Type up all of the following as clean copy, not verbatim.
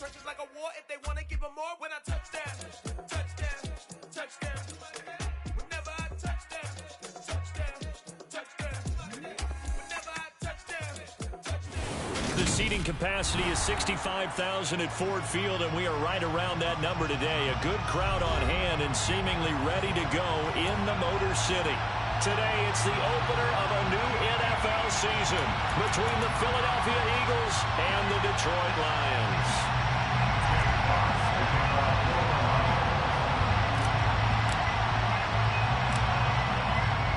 trenches like a war. If they want to give them more, when I touch down, touchdown, touchdown. Whenever I touch down, touchdown, touchdown. Whenever I touch down, touchdown. The seating capacity is 65,000 at Ford Field, and we are right around that number today. A good crowd on hand and seemingly ready to go in the Motor City. Today, it's the opener of a new NFL season between the Philadelphia Eagles and the Detroit Lions.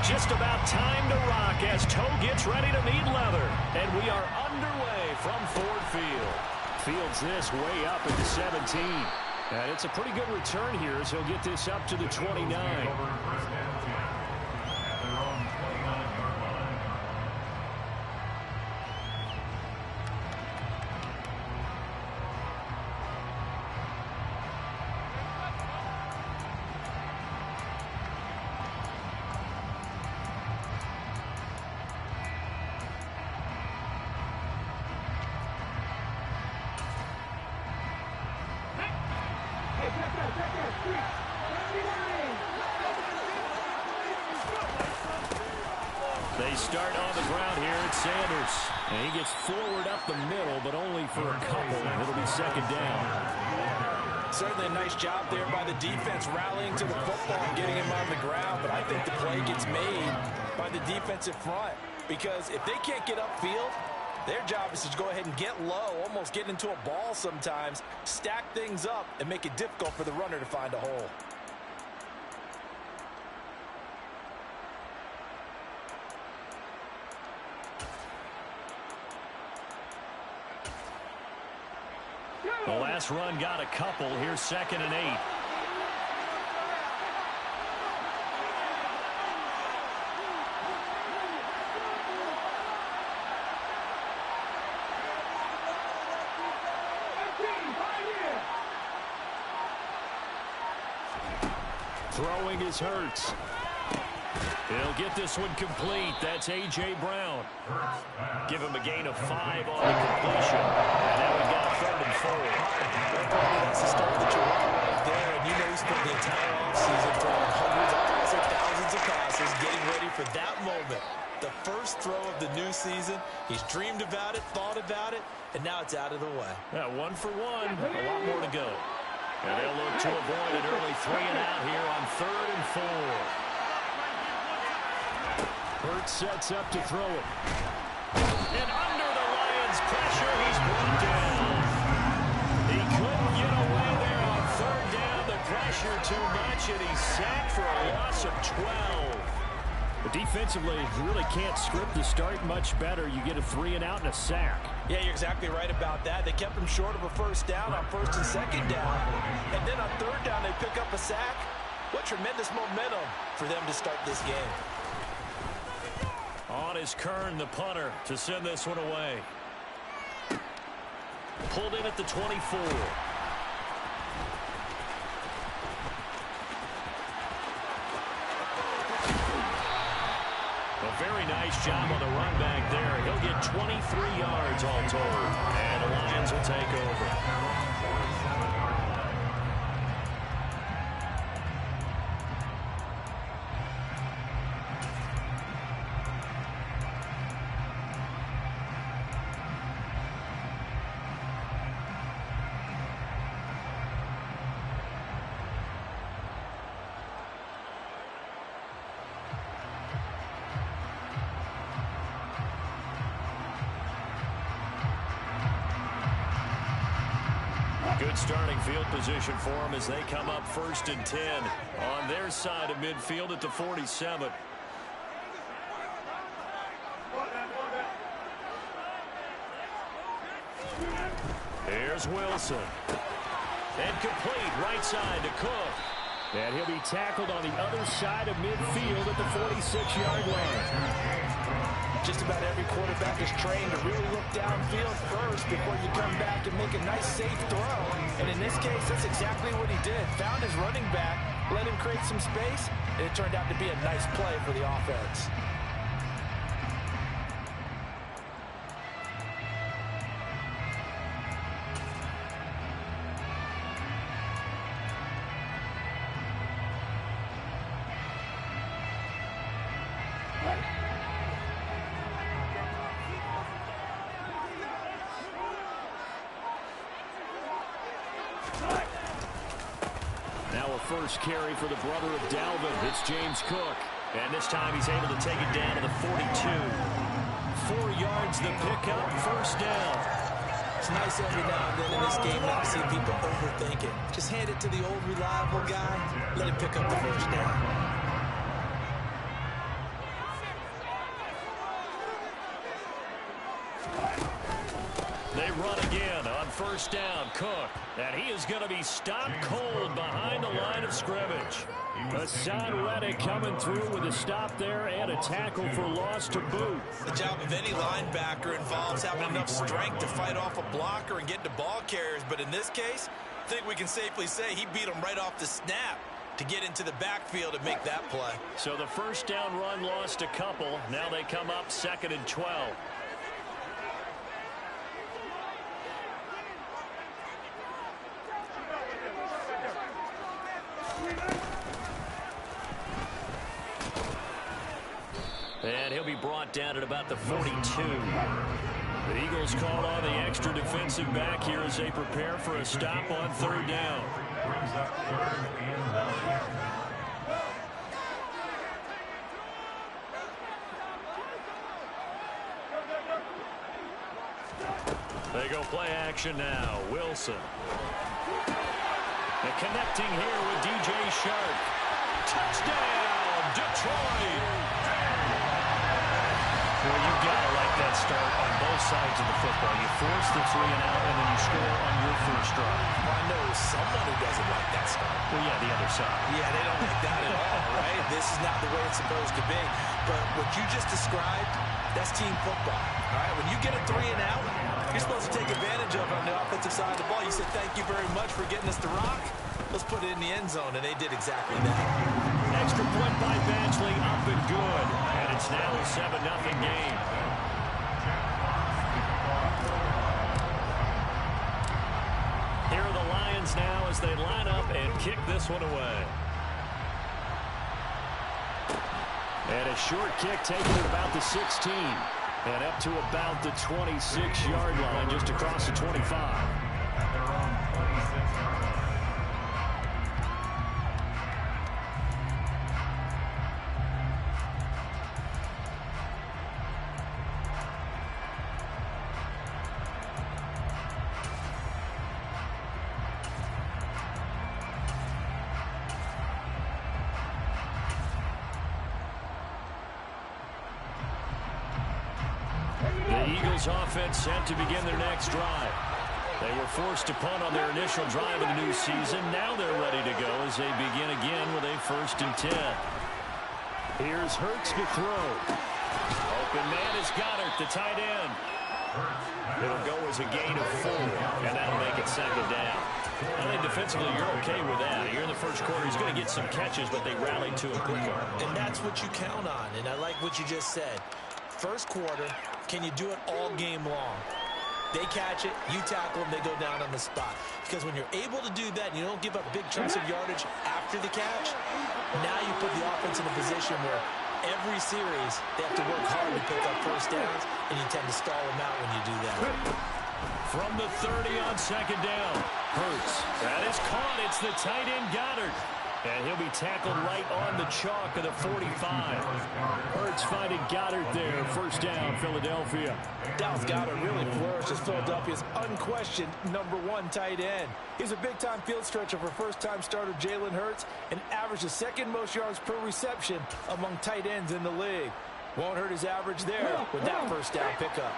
Just about time to rock as toe gets ready to meet leather. And we are underway from Ford Field. Fields this way up at the 17. And it's a pretty good return here as he'll get this up to the 29. They start on the ground here at Sanders. And he gets forward up the middle, but only for a couple. It'll be second down. Certainly a nice job there by the defense rallying to the football and getting him on the ground. But I think the play gets made by the defensive front. Because if they can't get upfield, their job is to go ahead and get low, almost get into a ball sometimes, stack things up, and make it difficult for the runner to find a hole. The last run got a couple. Here's 2nd and 8. Throwing is Hurts. He'll get this one complete. That's A.J. Brown. Give him a gain of 5 on the completion. And now we've got 3rd and 4. That's the start that you want right there. And you know he spent the entire offseason throwing hundreds of passes, thousands of passes, getting ready for that moment. The first throw of the new season. He's dreamed about it, thought about it, and now it's out of the way. Yeah, 1 for 1. A lot more to go. And they'll look to avoid an early 3 and out here on 3rd and 4. Hurts sets up to throw it. And under the Lions' pressure, he's brought down. He couldn't get away there on 3rd down. The pressure too much, and he's sacked for a loss of 12. But defensively, you really can't script the start much better. You get a 3 and out and a sack. Yeah, you're exactly right about that. They kept him short of a 1st down on 1st and 2nd down. And then on 3rd down, they pick up a sack. What tremendous momentum for them to start this game. On is Kern, the punter, to send this one away. Pulled in at the 24. A very nice job on the run back there. He'll get 23 yards all told. And the Lions will take over. Good starting field position for them as they come up 1st and 10 on their side of midfield at the 47. Here's Wilson. And complete right side to Cook. And he'll be tackled on the other side of midfield at the 46-yard line. Just about every quarterback is trained to really look downfield first before you come back and make a nice, safe throw. And in this case, that's exactly what he did. Found his running back, let him create some space, and it turned out to be a nice play for the offense. first carry for the brother of Dalvin. It's James Cook. And this time he's able to take it down to the 42. 4 yards the pickup, first down. It's nice every now and then in this game not to see people overthink it. Just hand it to the old reliable guy. Let him pick up the first down. They run again on first down. Cook. And he is going to be stopped cold behind the line of scrimmage. Hassan Reddick coming through with a stop there and a tackle for loss to boot. The job of any linebacker involves having enough strength to fight off a blocker and get to ball carriers. But in this case, I think we can safely say he beat him right off the snap to get into the backfield and make that play. So the first down run lost a couple. Now they come up 2nd and 12. And he'll be brought down at about the 42. The Eagles call on the extra defensive back here as they prepare for a stop on 3rd down. They go play action now. Wilson. And connecting here with DJ Shark. Touchdown, Detroit. Well, you've got to like that start on both sides of the football. You force the 3 and out, and then you score on your first drive. Well, I know someone who doesn't like that start. Well, yeah, the other side. Yeah, they don't like that at all, right? This is not the way it's supposed to be. But what you just described, that's team football, all right? When you get a 3 and out, you're supposed to take advantage of it on the offensive side of the ball. You said, thank you very much for getting us the rock. Let's put it in the end zone, and they did exactly that. Extra point by Badgley, up and good. And it's now a 7-0 game. Here are the Lions now as they line up and kick this one away. And a short kick taken at about the 16. And up to about the 26-yard line, just across the 25. Offense set to begin their next drive. They were forced to punt on their initial drive of the new season. Now they're ready to go as they begin again with a 1st and 10. Here's Hurts to throw. Open man is Goddard, the tight end. It'll go as a gain of 4, and that'll make it 2nd down. I think defensively you're okay with that. Here in the first quarter, he's going to get some catches, but they rallied to him quicker. And that's what you count on, and I like what you just said. First quarter, can you do it all game long? They catch it, you tackle them, they go down on the spot. Because when you're able to do that and you don't give up big chunks of yardage after the catch, now you put the offense in a position where every series they have to work hard to pick up first downs, and you tend to stall them out when you do that. From the 30 on 2nd down, Hurts. That is caught. It's the tight end Goddard. And he'll be tackled right on the chalk of the 45. Hurts finding Goddard there. 1st down, Philadelphia. Dallas Goddard really flourished as Philadelphia's unquestioned #1 tight end. He's a big-time field stretcher for first-time starter Jalen Hurts and averaged the 2nd most yards per reception among tight ends in the league. Won't hurt his average there with that 1st down pickup.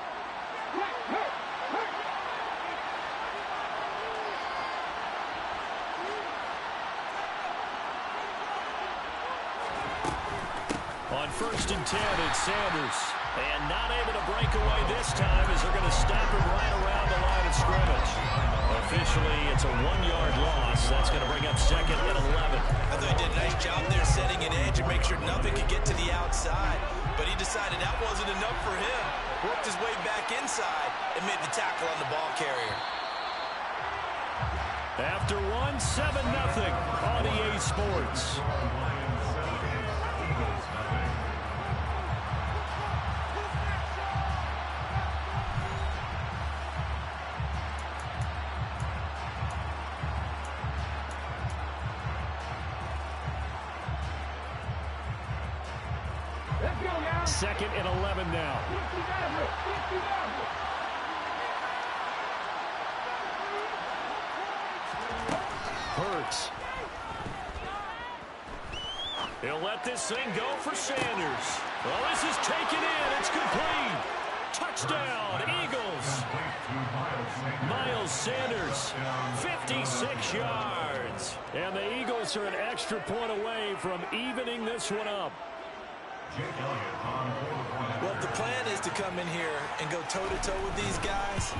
On 1st and 10, it's Sanders. And not able to break away this time as they're going to stop him right around the line of scrimmage. Officially, it's a 1-yard loss. That's going to bring up 2nd and 11. I thought he did a nice job there setting an edge and make sure nothing could get to the outside. But he decided that wasn't enough for him. Worked his way back inside and made the tackle on the ball carrier. After 7-0 on EA Sports. 2nd and 11 now. Hurts. He'll let this thing go for Sanders. Well, this is taken in. It's complete. Touchdown, Eagles. Miles Sanders, 56 yards. And the Eagles are an extra point away from evening this one up. Well, if the plan is to come in here and go toe-to-toe with these guys,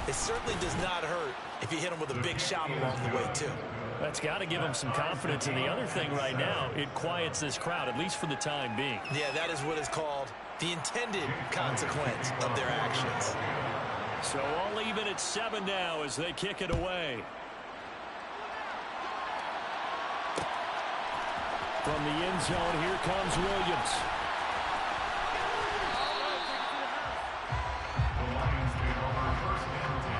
it certainly does not hurt if you hit them with a big shot along the way, too. That's got to give them some confidence. And the other thing right now, it quiets this crowd, at least for the time being. Yeah, that is what is called the intended consequence of their actions. So all even at 7 now as they kick it away. From the end zone, here comes Williams. The Lions take over 1st and 10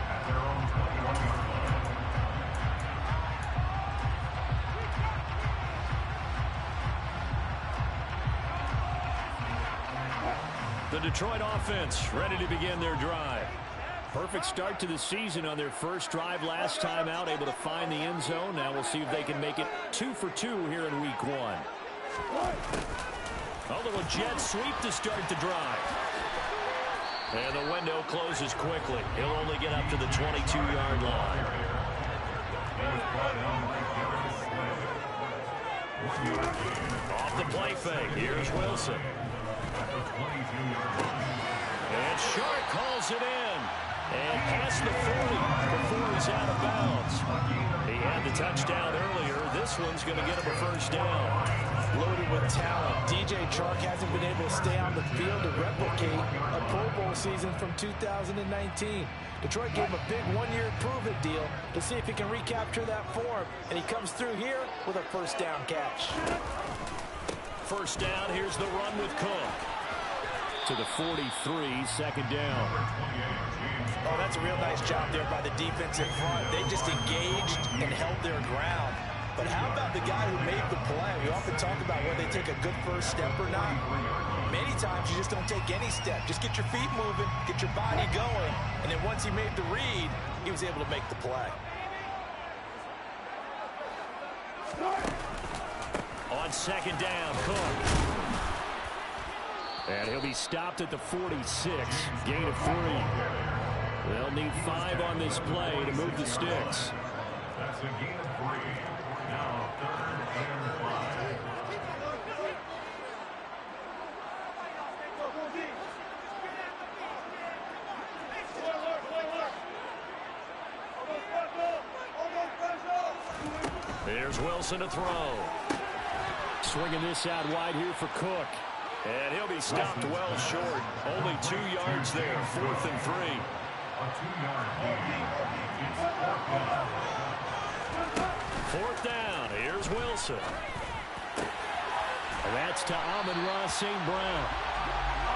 at their own 21-yard line. The Detroit offense ready to begin their drive. Perfect start to the season on their first drive last time out, able to find the end zone. Now we'll see if they can make it 2 for 2 here in week 1. A little jet sweep to start the drive. And the window closes quickly. He'll only get up to the 22-yard line. Off the play fake. Here's Wilson. And Sharp calls it in. And past the 40 before he's out of bounds. He had the touchdown earlier. This one's going to get him a first down. Loaded with talent. DJ Chark hasn't been able to stay on the field to replicate a Pro Bowl season from 2019. Detroit gave him a big one-year prove-it deal to see if he can recapture that form. And he comes through here with a first down catch. First down, here's the run with Cook. To the 43, 2nd down. Oh, that's a real nice job there by the defense in front. They just engaged and held their ground. But how about the guy who made the play? We often talk about whether they take a good first step or not. Many times you just don't take any step. Just get your feet moving, get your body going, and then once he made the read, he was able to make the play. On 2nd down, Cook. And he'll be stopped at the 46. Gain of 3. They'll need 5 on this play to move the sticks. That's a gain of 3. Now 3rd and 5. Here's Wilson to throw. Swinging this out wide here for Cook. And he'll be stopped well short. Only 2 yards there. 4th and 3. A 2-yard gain. It's 4th down. 4th down. Here's Wilson. And that's to Amon-Ra St. Brown.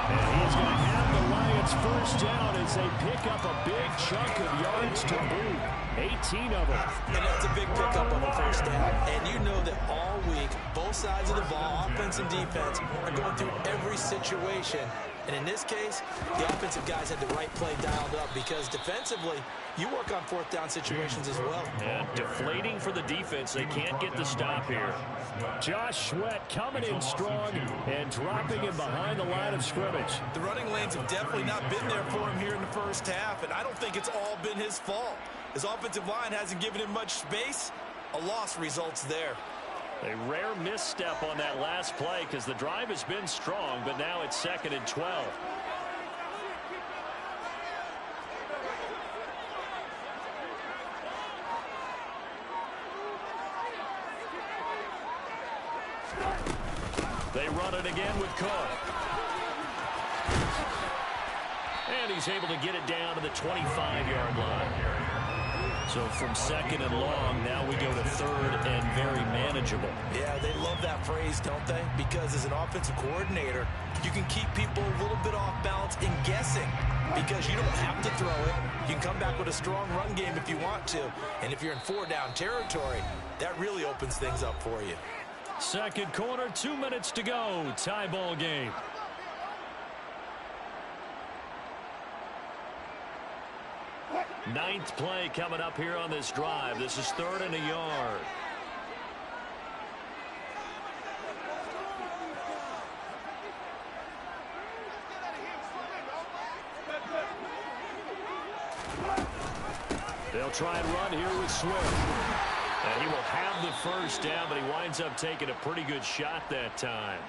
And he's going to have the Lions first down as they pick up a big chunk of yards to boot. 18 of them. And that's a big pickup on the first down. And you know that all week, both sides of the ball, offense and defense, are going through every situation. And in this case, the offensive guys had the right play dialed up because defensively, you work on 4th down situations as well. And deflating for the defense. They can't get the stop here. Josh Sweat coming in strong and dropping him behind the line of scrimmage. The running lanes have definitely not been there for him here in the first half, and I don't think it's all been his fault. His offensive line hasn't given him much space. A loss results there. A rare misstep on that last play because the drive has been strong, but now it's 2nd and 12. They run it again with Cook. And he's able to get it down to the 25-yard line. So from 2nd and long, now we go to 3rd and very manageable. Yeah, they love that phrase, don't they? Because as an offensive coordinator, you can keep people a little bit off balance and guessing because you don't have to throw it. You can come back with a strong run game if you want to. And if you're in 4-down territory, that really opens things up for you. Second quarter, 2 minutes to go. Tie ball game. Ninth play coming up here on this drive. This is 3rd and a yard. They'll try and run here with Swift. And he will have the first down, but he winds up taking a pretty good shot that time.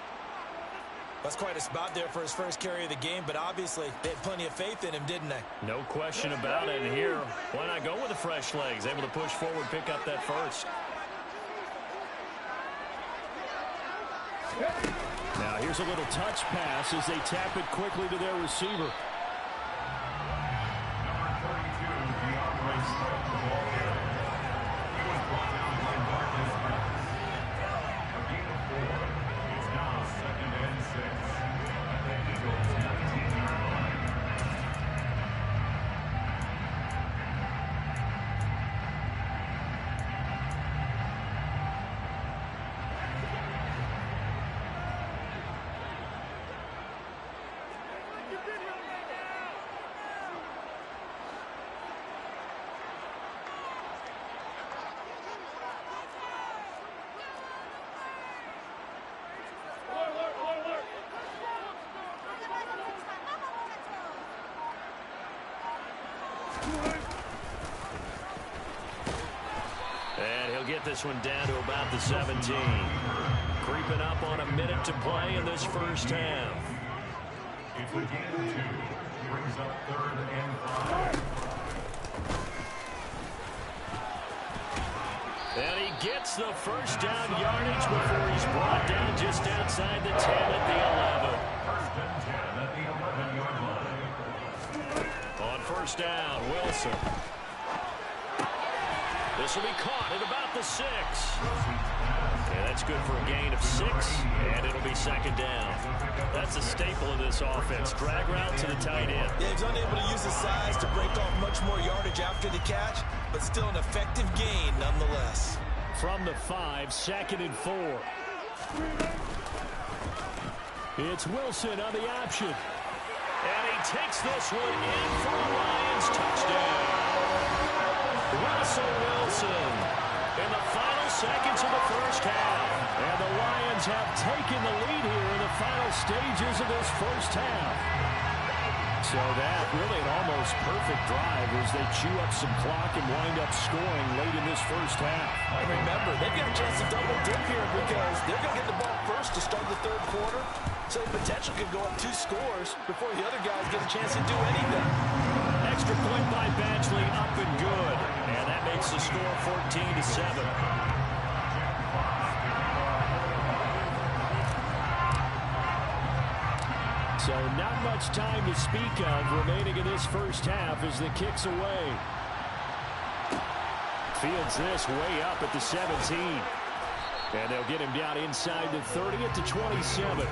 That's quite a spot there for his first carry of the game, but obviously they had plenty of faith in him, didn't they? No question about it. And here, why not go with the fresh legs? Able to push forward, pick up that first. Now here's a little touch pass as they tap it quickly to their receiver. And he'll get this one down to about the 17. Creeping up on a minute to play in this first half. It's a gain of 2. Brings up 3rd and 5. And he gets the first down yardage before he's brought down just outside the 10 at the 11. 1st and 10 at the 11-yard line. On first down, Wilson. This will be caught at about the 6. And that's good for a gain of 6, and it'll be second down. That's a staple of this offense. Drag route to the tight end. Yeah, he's unable to use his size to break off much more yardage after the catch, but still an effective gain nonetheless. From the 5, 2nd and 4. It's Wilson on the option. And he takes this one in for a Lions touchdown. Russell Wilson in the final seconds of the first half. And the Lions have taken the lead here in the final stages of this first half. So that really an almost perfect drive as they chew up some clock and wind up scoring late in this first half. And remember, they've got a chance to double dip here because they're going to get the ball first to start the 3rd quarter. So the potential could go up 2 scores before the other guys get a chance to do anything. Extra point by Badgley, up and good. And that makes the score 14-7. So not much time to speak of remaining in this first half as the kick's away. Fields this way up at the 17. And they'll get him down inside the 30 at the 27.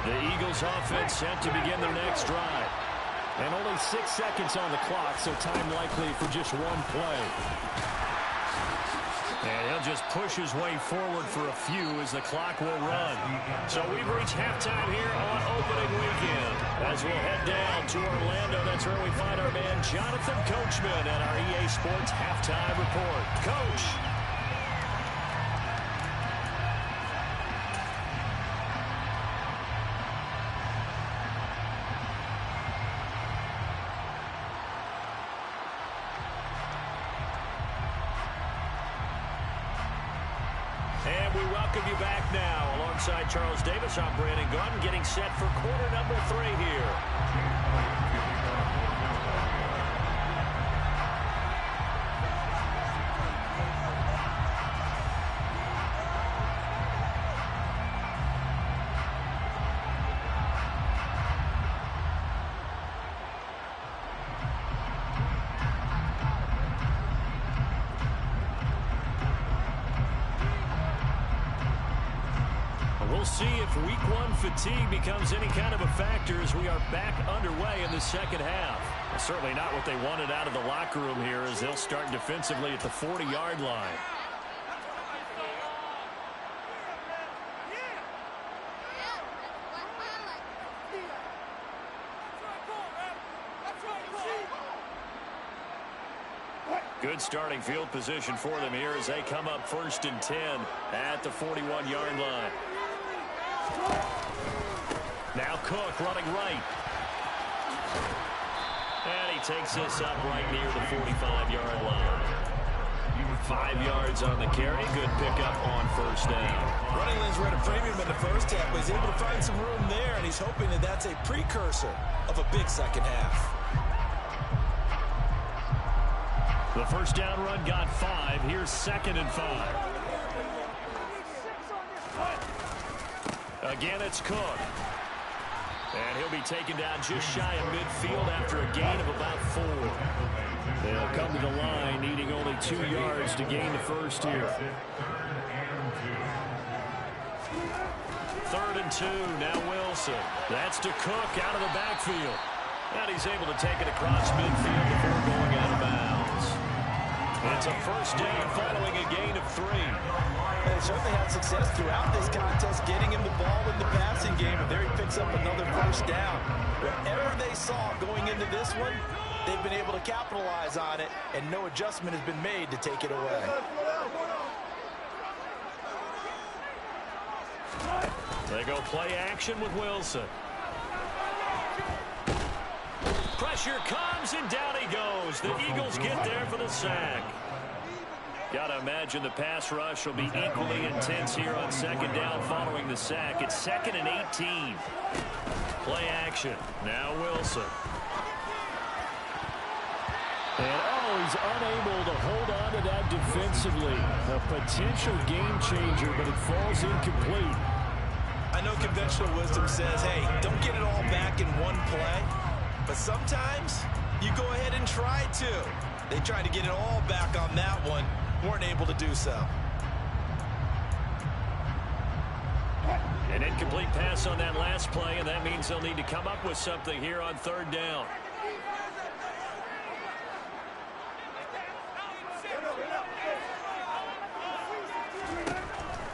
The Eagles offense set to begin their next drive. And only 6 seconds on the clock, so time likely for just one play. And he'll just push his way forward for a few as the clock will run. So we've reached halftime here on opening weekend. As we'll head down to Orlando, that's where we find our man Jonathan Coachman at our EA Sports Halftime Report. Coach. And we welcome you back now. Alongside Charles Davis, I'm Brandon Gordon, getting set for quarter number 3 here. We'll see if week one fatigue becomes any kind of a factor as we are back underway in the second half. Well, certainly not what they wanted out of the locker room here as they'll start defensively at the 40-yard line. Good starting field position for them here as they come up 1st and 10 at the 41-yard line. Now Cook running right. And he takes this up right near the 45-yard line. 5 yards on the carry. Good pickup on 1st down. Running lanes were at a premium in the first half, but he's able to find some room there, and he's hoping that that's a precursor of a big second half. The 1st down run got 5. Here's 2nd and 5. Again, it's Cook. And he'll be taken down just shy of midfield after a gain of about 4. They'll come to the line needing only 2 yards to gain the first here. 3rd and 2. Now Wilson. That's to Cook out of the backfield. And he's able to take it across midfield before going out of bounds. It's a 1st down following a gain of 3. They certainly had success throughout this contest getting him the ball in the passing game, and there he picks up another 1st down. Whatever they saw going into this one, they've been able to capitalize on it, and no adjustment has been made to take it away. They go play action with Wilson. Pressure comes, and down he goes. The Eagles get there for the sack. Got to imagine the pass rush will be equally intense here on 2nd down following the sack. It's 2nd and 18. Play action. Now Wilson. And, he's unable to hold on to that defensively. A potential game changer, but it falls incomplete. I know conventional wisdom says, hey, don't get it all back in one play. But sometimes you go ahead and try to. They tried to get it all back on that one. Weren't able to do so. An incomplete pass on that last play, and that means they'll need to come up with something here on 3rd down.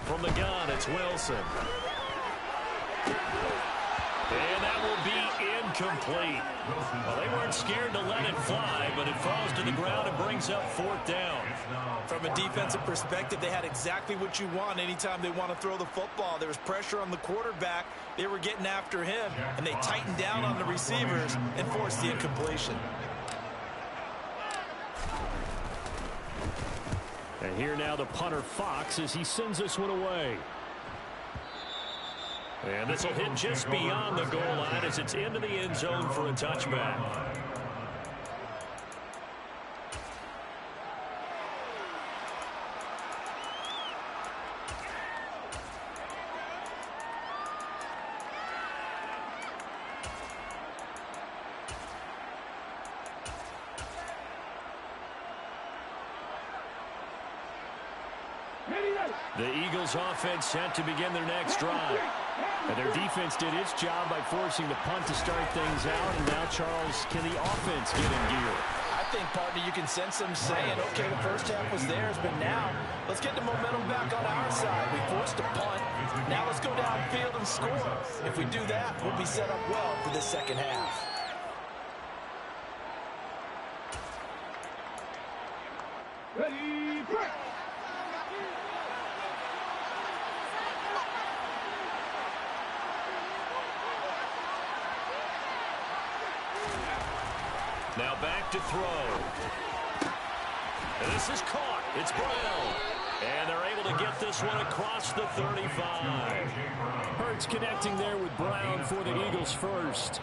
From the gun, it's Wilson. And that will be incomplete. Well, they weren't scared to let it fly, but it falls to the ground and brings up 4th down. From a defensive perspective, they had exactly what you want anytime they want to throw the football. There was pressure on the quarterback. They were getting after him, and they tightened down on the receivers and forced the incompletion. And here now the punter Fox as he sends this one away. And this will hit just beyond the goal line as it's into the end zone for a touchback. The Eagles offense set to begin their next drive. And their defense did its job by forcing the punt to start things out. And now, Charles, can the offense get in gear? I think, partner, you can sense them saying, okay, the first half was theirs, but now let's get the momentum back on our side. We forced a punt. Now let's go downfield and score. If we do that, we'll be set up well for the second half. Ready, break! Now back to throw. And this is caught. It's Brown. And they're able to get this one across the 35. Hurts connecting there with Brown for the Eagles first.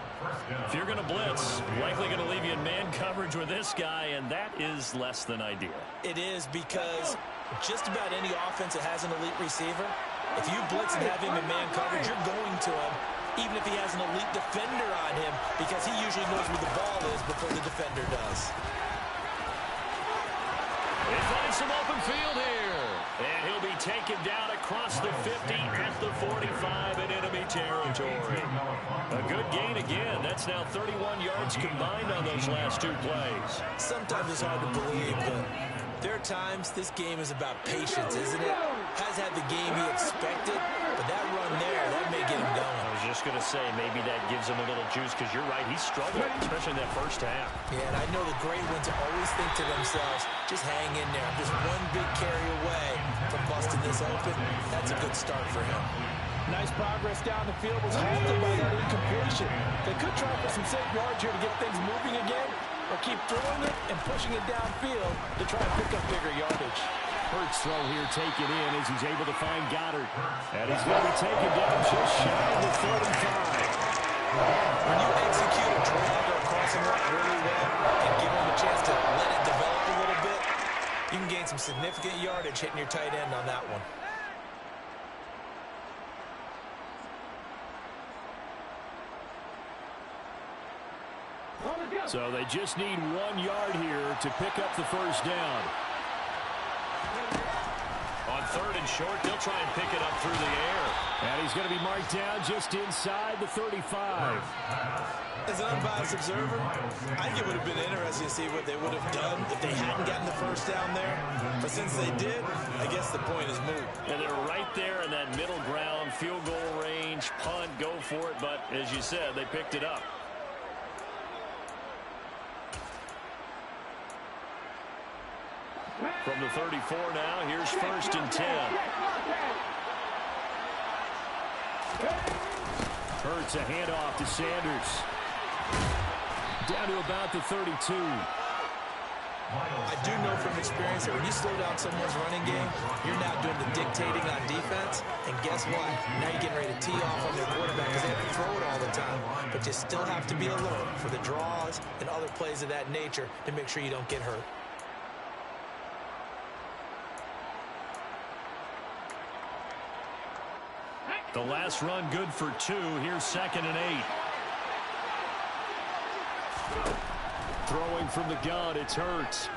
If you're going to blitz, likely going to leave you in man coverage with this guy, and that is less than ideal. It is, because just about any offense that has an elite receiver, if you blitz and have him in man coverage, you're going to him, even if he has an elite defender on him, because he usually knows where the ball is before the defender does. They find some open field here. And he'll be taken down across the 50 at the 45 in enemy territory. A good gain again. That's now 31 yards combined on those last 2 plays. Sometimes it's hard to believe, but there are times this game is about patience, isn't it? Has had the game he expected, but that run there, that may get him going. I was just going to say, maybe that gives him a little juice, because you're right, he struggled, especially in that first half. Yeah, and I know the great ones always think to themselves, just hang in there. I'm just one big carry away from busting this open. That's a good start for him. Nice progress down the field was halted by that incompletion. They could try for some safe yards here to get things moving again, or keep throwing it and pushing it downfield to try and pick up bigger yardage. Hurts throw here taken in as he's able to find Goddard. And he's going to be taken down just shy of the 35. When you execute a drag or a crossing route really well and give them a chance to let it develop a little bit, you can gain some significant yardage hitting your tight end on that one. So they just need 1 yard here to pick up the first down. On 3rd and short, they'll try and pick it up through the air. And he's going to be marked down just inside the 35. As an unbiased observer, I think it would have been interesting to see what they would have done if they hadn't gotten the first down there. But since they did, I guess the point is moot. And they're right there in that middle ground, field goal range, punt, go for it. But as you said, they picked it up. From the 34 now, here's 1st and 10. Hurts a handoff to Sanders. Down to about the 32. I do know from experience that when you slow down someone's running game, you're now doing the dictating on defense. And guess what? Now you're getting ready to tee off on their quarterback because they have to throw it all the time. But you still have to be alert for the draws and other plays of that nature to make sure you don't get hurt. The last run good for 2. Here's 2nd and 8. Throwing from the gun, it's Hurts.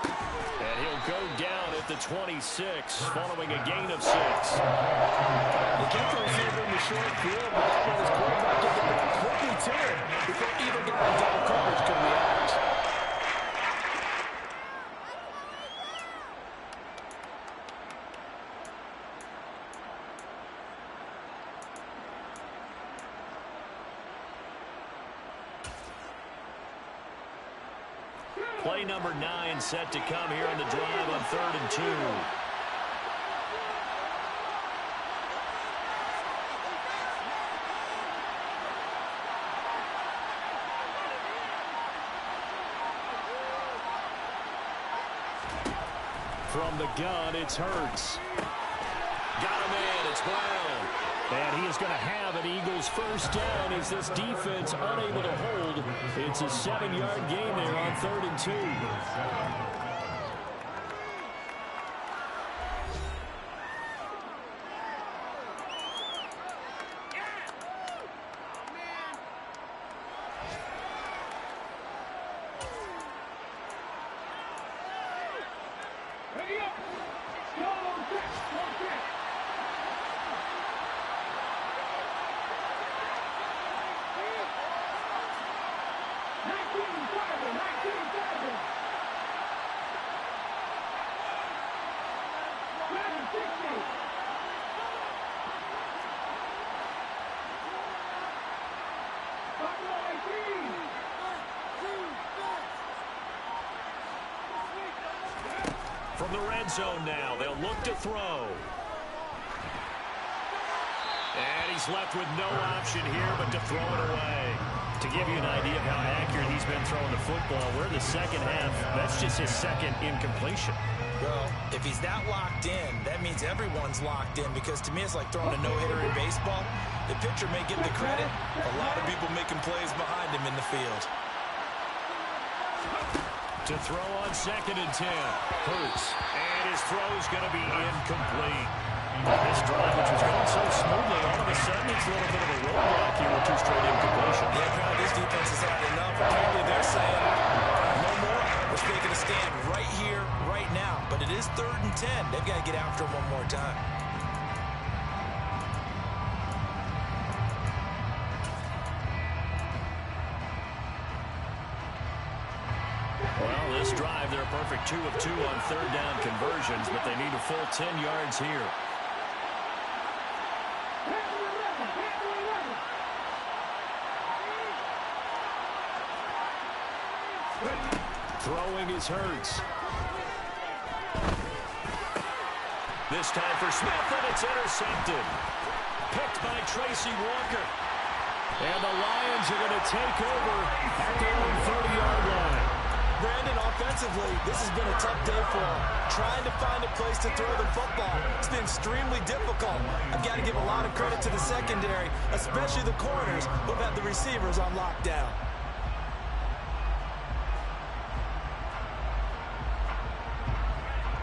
And he'll go down at the 26, following a gain of 6. They kept the receiver in the short field, but that let his quarterback get the ball quickly to him before either guy in double coverage could react. Play number 9 set to come here on the drive on 3rd and 2. From the gun, it's Hurts. Got him in, it's Brown. And he is going to have an Eagles first down as this defense unable to hold. It's a 7-yard gain there on 3rd and 2. From the red zone now, they'll look to throw. And he's left with no option here but to throw it away. To give you an idea of how accurate he's been throwing the football, we're in the second half. That's just his 2nd incompletion. Well, if he's that locked in, that means everyone's locked in, because to me it's like throwing a no-hitter in baseball. The pitcher may get the credit, a lot of people making plays behind him in the field. To throw on 2nd and 10. Hurts. And his throw's going to be incomplete. This drive, which was going so smoothly, all of a sudden it's a little bit of a roadblock here with 2 straight incompletions. Yeah, apparently this defense has had enough. Apparently they're saying, no more. We're taking a stand right here, right now. But it is 3rd and 10. They've get after him one more time. Well, this drive, they're a perfect 2 of 2 on third down conversions, but they need a full 10 yards here. Throwing is Hurts. This time for Smith, and it's intercepted. Picked by Tracy Walker. And the Lions are going to take over at their own 30-yard line. Brandon, offensively, this has been a tough day for him. Trying to find a place to throw the football. It's been extremely difficult. I've got to give a lot of credit to the secondary, especially the corners who've had the receivers on lockdown.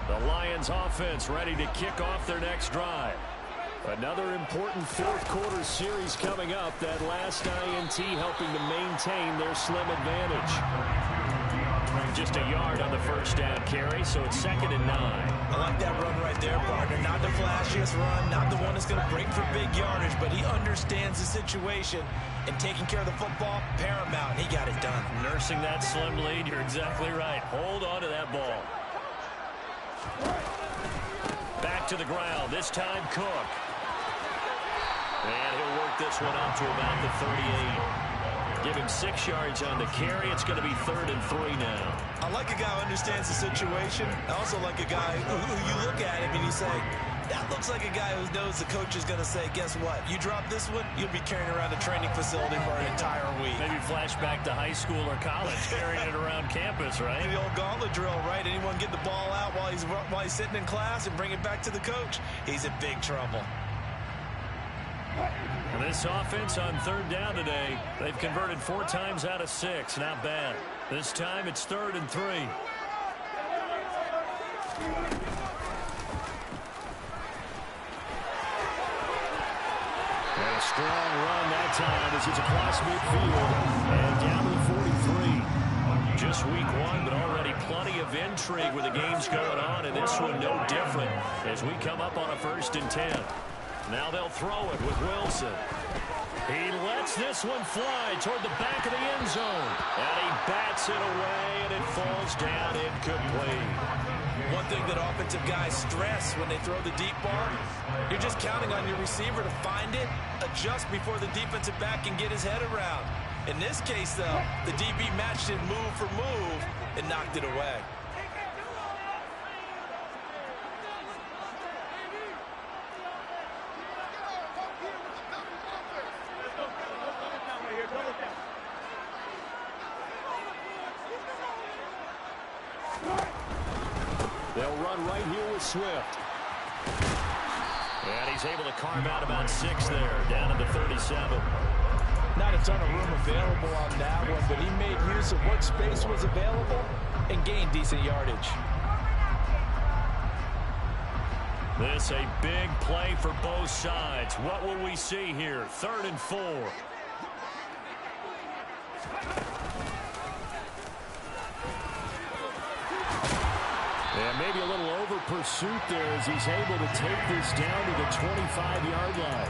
The Lions offense ready to kick off their next drive. Another important fourth-quarter series coming up. That last INT helping to maintain their slim advantage. Just a yard on the first down carry, so it's 2nd and 9. I like that run right there, partner. Not the flashiest run, not the one that's going to break for big yardage, but he understands the situation, and taking care of the football, paramount. He got it done. Nursing that slim lead, you're exactly right. Hold on to that ball. Back to the ground, this time Cook. And he'll work this one out to about the 38. Give him 6 yards on the carry. It's going to be 3rd and 3 now. I like a guy who understands the situation. I also like a guy who you look at him and you say, that looks like a guy who knows the coach is going to say, guess what? You drop this one, you'll be carrying around a training facility for an entire week. Maybe flashback to high school or college, carrying it around campus, right? The old gauntlet drill, right? Anyone get the ball out while he's sitting in class and bring it back to the coach? He's in big trouble. And this offense on third down today, they've converted 4 times out of 6. Not bad. This time it's 3rd and 3. And a strong run that time as it's across midfield and down to the 43. Just week 1, but already plenty of intrigue with the games going on, and this one no different as we come up on a 1st and 10. Now they'll throw it with Wilson. He lets this one fly toward the back of the end zone. And he bats it away, and it falls down incomplete. One thing that offensive guys stress when they throw the deep ball, you're just counting on your receiver to find it, adjust before the defensive back can get his head around. In this case, though, the DB matched it move for move and knocked it away. They'll run right here with Swift. And he's able to carve out about 6 there, down to the 37. Not a ton of room available on that one, but he made use of what space was available and gained decent yardage. This a big play for both sides. What will we see here? 3rd and 4. And maybe a little over pursuit there as he's able to take this down to the 25-yard line.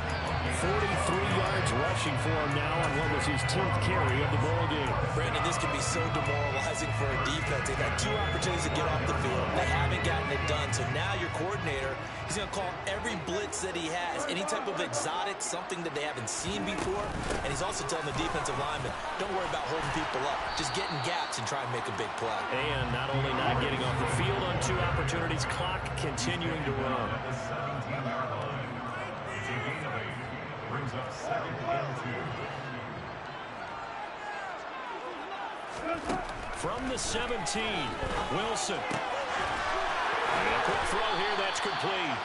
43 yards rushing for him now on what was his 10th carry of the ball game. Brandon, this can be so demoralizing for a defense. They've had 2 opportunities to get off the field. They haven't gotten it done. So now your coordinator, he's going to call every blitz that he has, any type of exotic, something that they haven't seen before. And he's also telling the defensive lineman, don't worry about holding people up. Just get in gaps and try and make a big play. And not only not getting off the field on 2 opportunities, clock continuing to run. Brings up 2nd and 2. From the 17, Wilson. And a quick throw here, that's complete.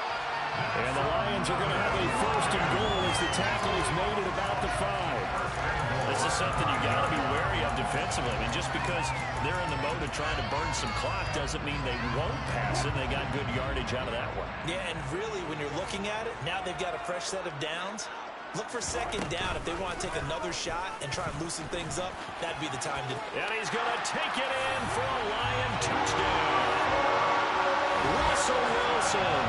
And the Lions are going to have a 1st and goal as the tackle is made at about the 5. This is something you got to be wary of defensively. I mean, just because they're in the mode of trying to burn some clock doesn't mean they won't pass it. They got good yardage out of that one. Yeah, and really, when you're looking at it, now they've got a fresh set of downs. Look for 2nd down. If they want to take another shot and try and loosen things up, that'd be the time to. And he's going to take it in for a Lion touchdown. Russell Wilson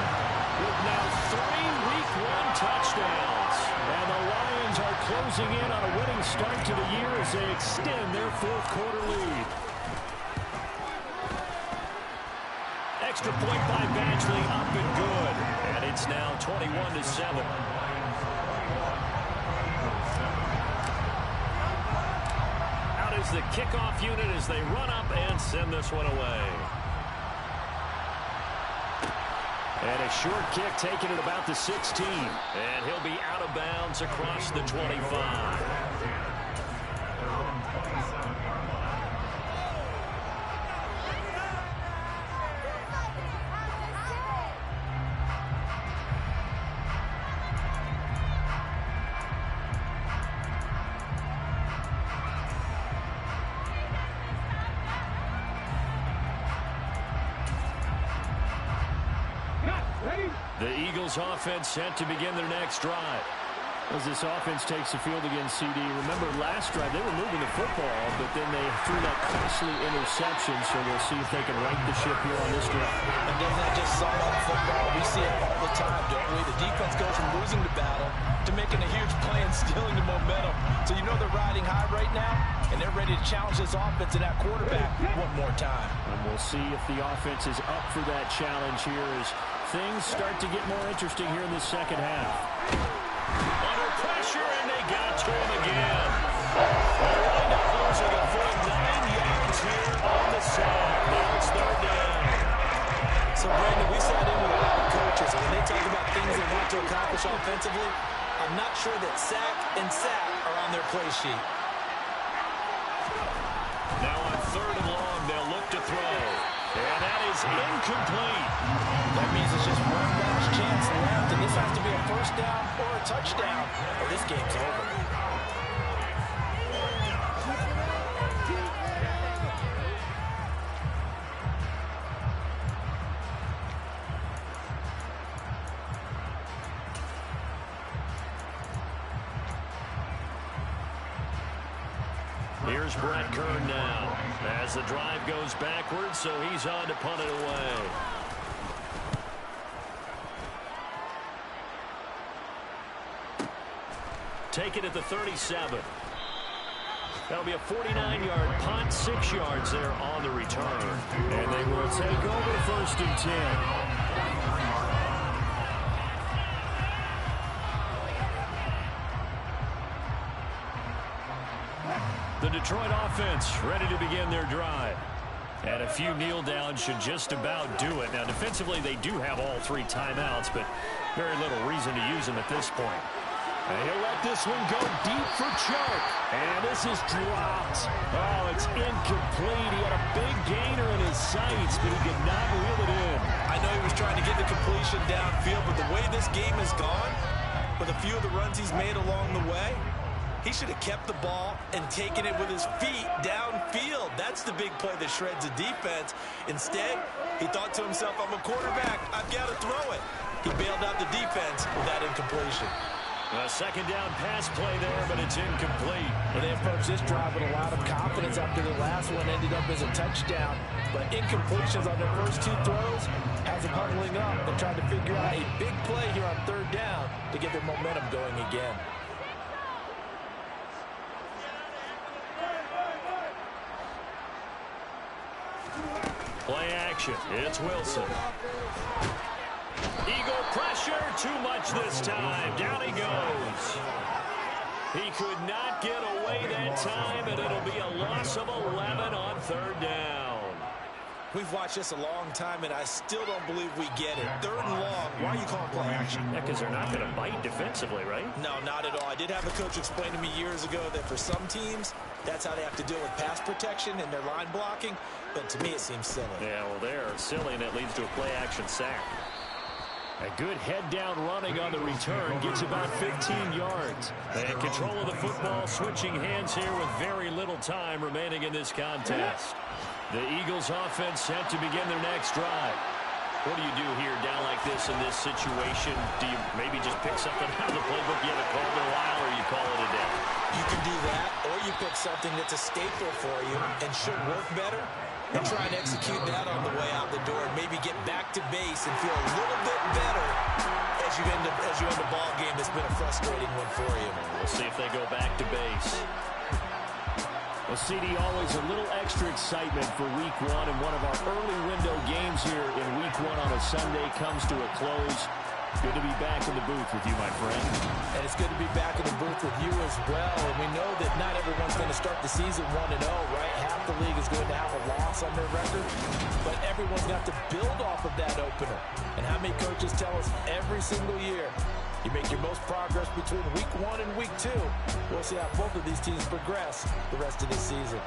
with now 3 Week 1 touchdowns. And the Lions are closing in on a winning start to the year as they extend their fourth-quarter lead. Extra point by Badgley, up and good. And it's now 21-7. Out is the kickoff unit as they run up and send this one away. And a short kick taken at about the 16. And he'll be out of bounds across the 25. The Eagles offense set to begin their next drive. As this offense takes the field against CD, remember last drive they were moving the football, but then they threw that costly interception, so we'll see if they can right the ship here on this drive. And doesn't that just sum up football? We see it all the time, don't we? The defense goes from losing the battle to making a huge play and stealing the momentum. So you know they're riding high right now, and they're ready to challenge this offense and that quarterback one more time. And we'll see if the offense is up for that challenge here as things start to get more interesting here in the second half. Under pressure, and they got to him again. They'll wind up losing a full 9 yards here on the sack. Now it's third down. So, Brandon, we sat in with a lot of coaches, and when they talk about things they want to accomplish offensively, I'm not sure that sack and sack are on their play sheet. Now on third and long, they'll look to throw. And that is incomplete. That means it's just one last chance left, and this has to be a first down or a touchdown, or this game's over. Here's Brett Kern now as the drive goes backwards, so he's on to punt it away. Take it at the 37. That'll be a 49-yard punt, 6 yards there on the return. And they will take over first and 10. The Detroit offense ready to begin their drive. And a few kneel downs should just about do it. Now, defensively, they do have all 3 timeouts, but very little reason to use them at this point. And he'll let this one go deep for choke. And this is dropped. Oh, it's incomplete. He had a big gainer in his sights, but he could not reel it in. I know he was trying to get the completion downfield, but the way this game has gone, with a few of the runs he's made along the way, he should have kept the ball and taken it with his feet downfield. That's the big play that shreds the defense. Instead, he thought to himself, I'm a quarterback, I've got to throw it. He bailed out the defense with that incompletion. A second down pass play there, but it's incomplete. And they approached this drive with a lot of confidence after the last one ended up as a touchdown. But incompletions on their first 2 throws has them huddling up and trying to figure out a big play here on third down to get their momentum going again. Play action. It's Wilson. Eagle pressure. Too much this time. Down he goes. He could not get away that time, and it'll be a loss of 11 on third down. We've watched this a long time, and I still don't believe we get it. Third and long. Why are you calling play action? Yeah, because they're not going to bite defensively, right? No, not at all. I did have a coach explain to me years ago that for some teams, that's how they have to deal with pass protection and their line blocking. But to me, it seems silly. Yeah, well, they're silly, and it leads to a play-action sack. A good head-down running on the return gets about 15 yards. And control of the football, switching hands here with very little time remaining in this contest. The Eagles offense set to begin their next drive. What do you do here down like this in this situation? Do you maybe just pick something out of the playbook you haven't called in a while, or you call it a day? You can do that, or you pick something that's a staple for you and should work better. And try and execute that on the way out the door and maybe get back to base and feel a little bit better as you end the ball game. That's been a frustrating one for you. We'll see if they go back to base. Well, CD, always a little extra excitement for Week 1, and one of our early window games here in Week 1 on a Sunday comes to a close. Good to be back in the booth with you, my friend. And it's good to be back in the booth with you as well. And we know that not everyone's going to start the season 1-0, right? Half the league is going to have a loss on their record. But everyone's got to build off of that opener. And how many coaches tell us every single year, you make your most progress between Week 1 and Week 2. We'll see how both of these teams progress the rest of this season.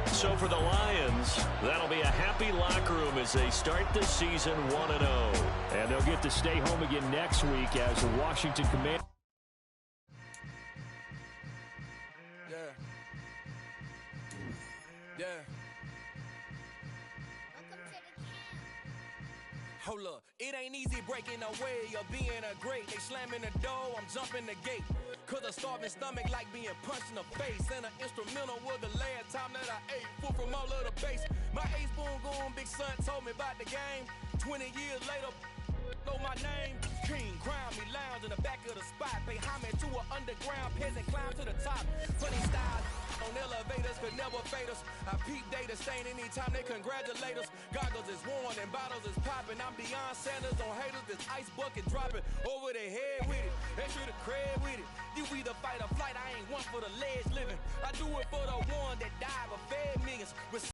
So for the Lions, that'll be a happy locker room as they start the season 1-0. And they'll get to stay home again next week as the Washington Commanders. Yeah. Hold up, it ain't easy breaking away or being a great. They slamming the door, I'm jumping the gate. Cause a starving stomach like being punched in the face. And an instrumental was the last time that I ate. Food from all of the base. My ace boom goon, big son told me about the game. 20 years later, know my name. King, crown me, lounge in the back of the spot. Pay homage to an underground peasant, climb to the top. Funny style on elevators could never fade us. I peep data stain anytime they congratulate us. Goggles is worn and bottles is popping. I'm Deion Sanders on haters, this ice bucket dropping over their head with it. They should have cred with it. You either fight or flight, I ain't one for the ledge living. I do it for the one